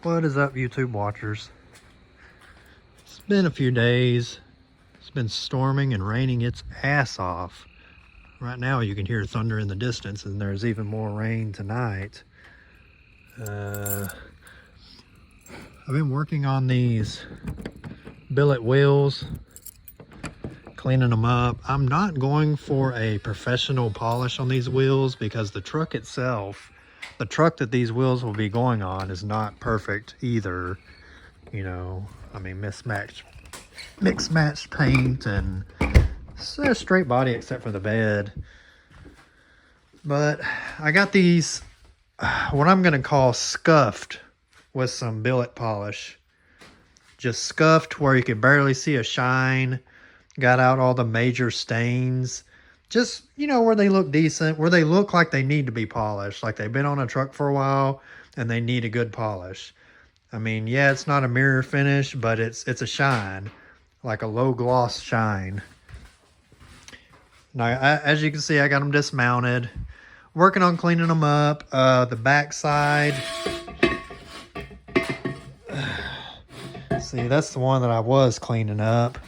What is up, YouTube watchers? It's been a few days. It's been storming and raining its ass off. Right now you can hear thunder in the distance, and there's even more rain tonight. I've been working on these billet wheels, cleaning them up. I'm not going for a professional polish on these wheels because the truck itself, the truck that these wheels will be going on, is not perfect either. You know, I mean, mixed matched paint and it's a straight body except for the bed. But I got these, what I'm gonna call scuffed with some billet polish. Just scuffed where you can barely see a shine. Got out all the major stains. Just, you know, where they look decent, where they look like they need to be polished, like they've been on a truck for a while and they need a good polish. I mean, yeah, it's not a mirror finish, but it's a shine, like a low gloss shine. Now, as you can see, I got them dismounted, working on cleaning them up. The back side, see, that's the one that I was cleaning up.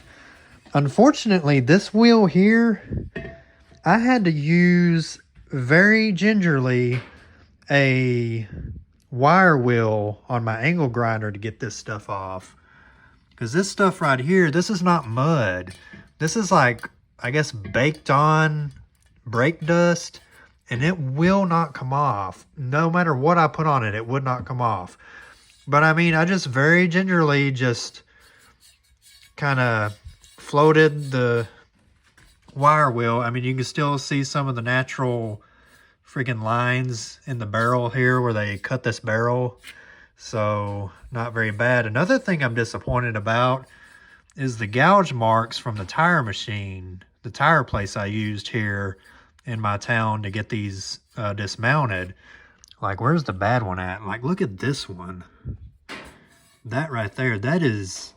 Unfortunately, this wheel here, I had to use very gingerly a wire wheel on my angle grinder to get this stuff off. Because this stuff right here, this is not mud. This is like, I guess, baked on brake dust, and it will not come off. No matter what I put on it, it would not come off. But I mean, I just very gingerly just kind of floated the wire wheel. I mean, you can still see some of the natural freaking lines in the barrel here where they cut this barrel. So not very bad. Another thing I'm disappointed about is the gouge marks from the tire machine, the tire place I used here in my town to get these dismounted. Like, where's the bad one at? Like, look at this one. That right there, that is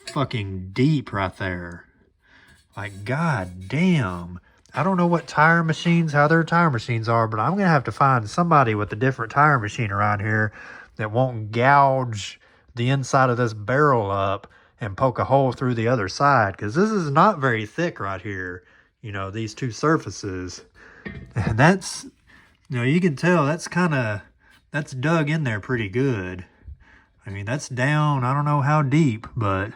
fucking deep right there. Like, god damn. I don't know what tire machines, how their tire machines are, but I'm going to have to find somebody with a different tire machine around here that won't gouge the inside of this barrel up and poke a hole through the other side. Because this is not very thick right here. You know, these two surfaces. And that's, you know, you can tell that's that's dug in there pretty good. I mean, that's down, I don't know how deep, but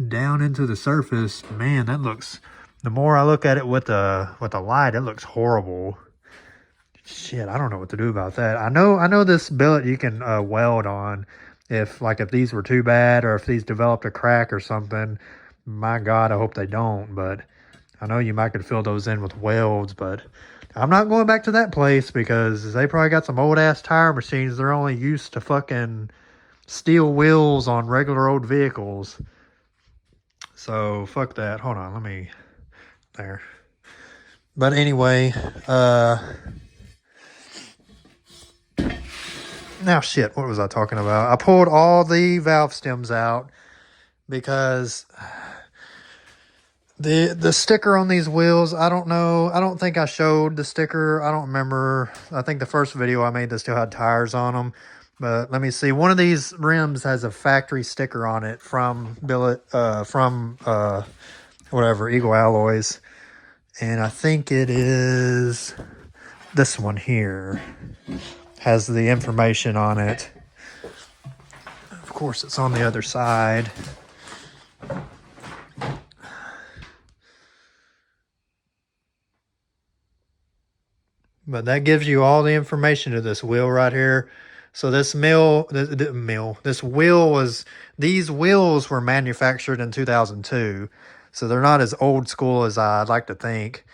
down into the surface, man, that looks, the more I look at it with the light, it looks horrible. Shit, I don't know what to do about that. I know this billet you can weld on if these were too bad or if these developed a crack or something. My God, I hope they don't, but I know you might could fill those in with welds, but I'm not going back to that place because they probably got some old ass tire machines. They're only used to fucking steel wheels on regular old vehicles. So fuck that. Hold on, let me, there. But anyway, now shit, what was I talking about? I pulled all the valve stems out because the sticker on these wheels, I don't know. I don't think I showed the sticker. I don't remember. I think the first video I made, they still had tires on them. But let me see. One of these rims has a factory sticker on it from billet, whatever, Eagle Alloys. And I think it is this one here. Has the information on it. Of course, it's on the other side. But that gives you all the information to this wheel right here. So this these wheels were manufactured in 2002. So they're not as old school as I'd like to think.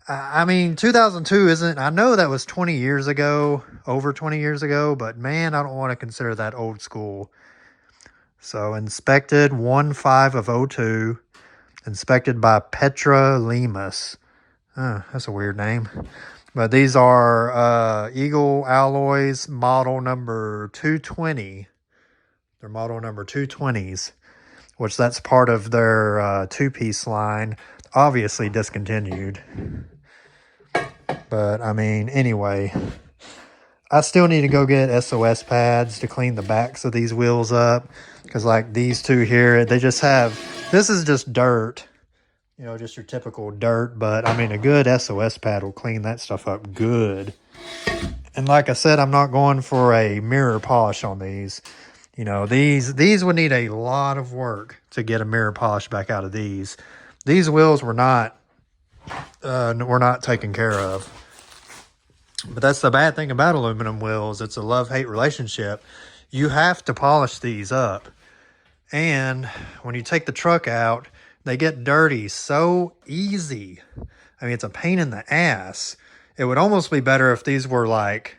I mean, 2002 isn't, I know that was 20 years ago, over 20 years ago, but man, I don't want to consider that old school. So inspected 1/5 of 02, inspected by Petra Lemus. That's a weird name. But these are Eagle Alloys model number 220. They're model number 220s, which that's part of their two-piece line, obviously discontinued. But, I mean, anyway, I still need to go get SOS pads to clean the backs of these wheels up. Because like these two here, they just have, this is just dirt. You know, just your typical dirt. But I mean, a good SOS pad will clean that stuff up good. And like I said, I'm not going for a mirror polish on these. You know, these would need a lot of work to get a mirror polish back out of these. These wheels were not taken care of. But that's the bad thing about aluminum wheels. It's a love-hate relationship. You have to polish these up. And when you take the truck out, they get dirty so easy. I mean, it's a pain in the ass. It would almost be better if these were like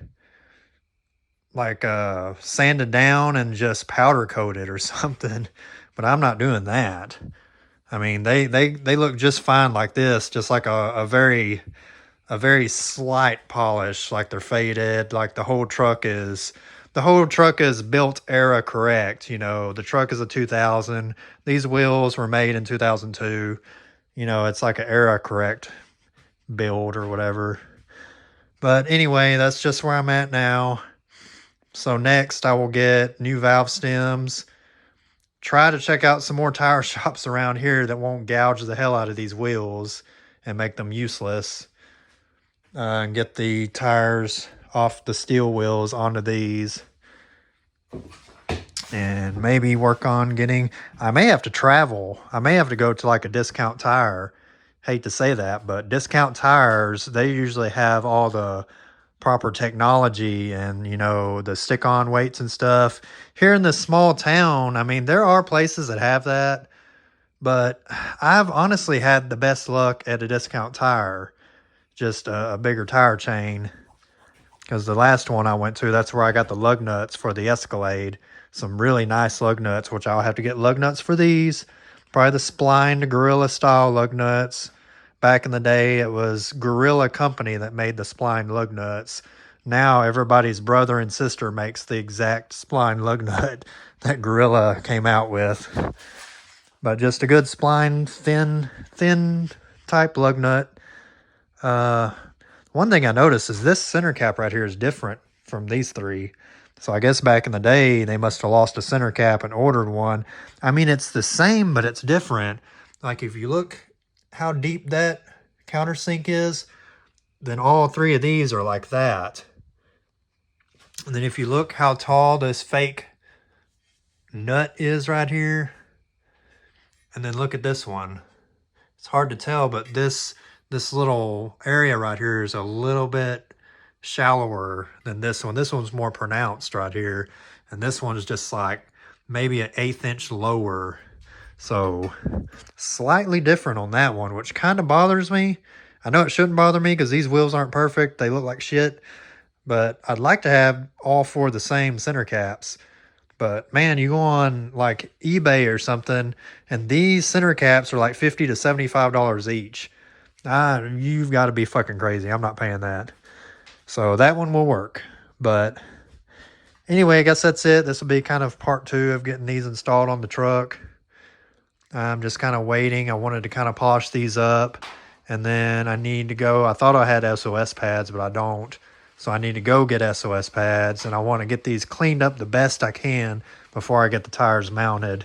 sanded down and just powder coated or something. But I'm not doing that. I mean, they look just fine like this, just like a very slight polish, like they're faded, like the whole truck is built era correct. You know, the truck is a 2000. These wheels were made in 2002. You know, it's like an era correct build or whatever. But anyway, that's just where I'm at now. So next I will get new valve stems. Try to check out some more tire shops around here that won't gouge the hell out of these wheels and make them useless. And get the tires off the steel wheels onto these. And maybe work on getting... I may have to travel. I may have to go to like a discount tire. Hate to say that, but discount tires, they usually have all the proper technology and, you know, the stick-on weights and stuff. Here in this small town, I mean, there are places that have that, but I've honestly had the best luck at a discount tire, just a bigger tire chain, because the last one I went to, that's where I got the lug nuts for the Escalade. Some really nice lug nuts, which I'll have to get lug nuts for these. Probably the splined Gorilla style lug nuts. Back in the day, it was Gorilla Company that made the splined lug nuts. Now, everybody's brother and sister makes the exact spline lug nut that Gorilla came out with. But just a good spline, thin type lug nut. One thing I noticed is this center cap right here is different from these three. So I guess back in the day, they must have lost a center cap and ordered one. I mean, it's the same, but it's different. Like if you look how deep that countersink is, then all three of these are like that. And then if you look how tall this fake nut is right here, and then look at this one. It's hard to tell, but this little area right here is a little bit shallower than this one. This one's more pronounced right here, and this one's just like maybe an 1/8 inch lower. So slightly different on that one, which kind of bothers me. I know it shouldn't bother me because these wheels aren't perfect. They look like shit, but I'd like to have all four the same center caps. But man, you go on like eBay or something, and these center caps are like $50 to $75 each. You've got to be fucking crazy. I'm not paying that. So that one will work. But anyway, I guess that's it. This will be kind of part 2 of getting these installed on the truck. I'm just kind of waiting. I wanted to kind of polish these up. And then I need to go. I thought I had SOS pads, but I don't. So I need to go get SOS pads. And I want to get these cleaned up the best I can before I get the tires mounted.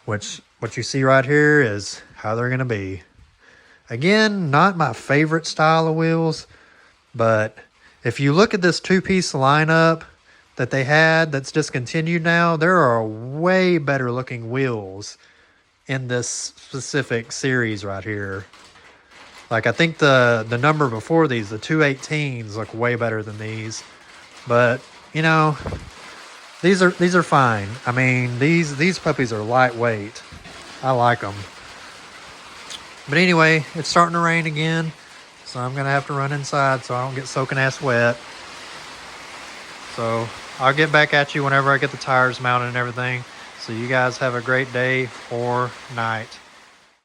Which, what you see right here is how they're going to be. Again, not my favorite style of wheels. But if you look at this 2-piece lineup that they had that's discontinued now, there are way better looking wheels in this specific series right here. Like I think the number before these, the 218s, look way better than these. But you know, these are fine. I mean, these puppies are lightweight. I like them. But anyway, it's starting to rain again, so I'm gonna have to run inside so I don't get soaking ass wet. So I'll get back at you whenever I get the tires mounted and everything. So you guys have a great day or night.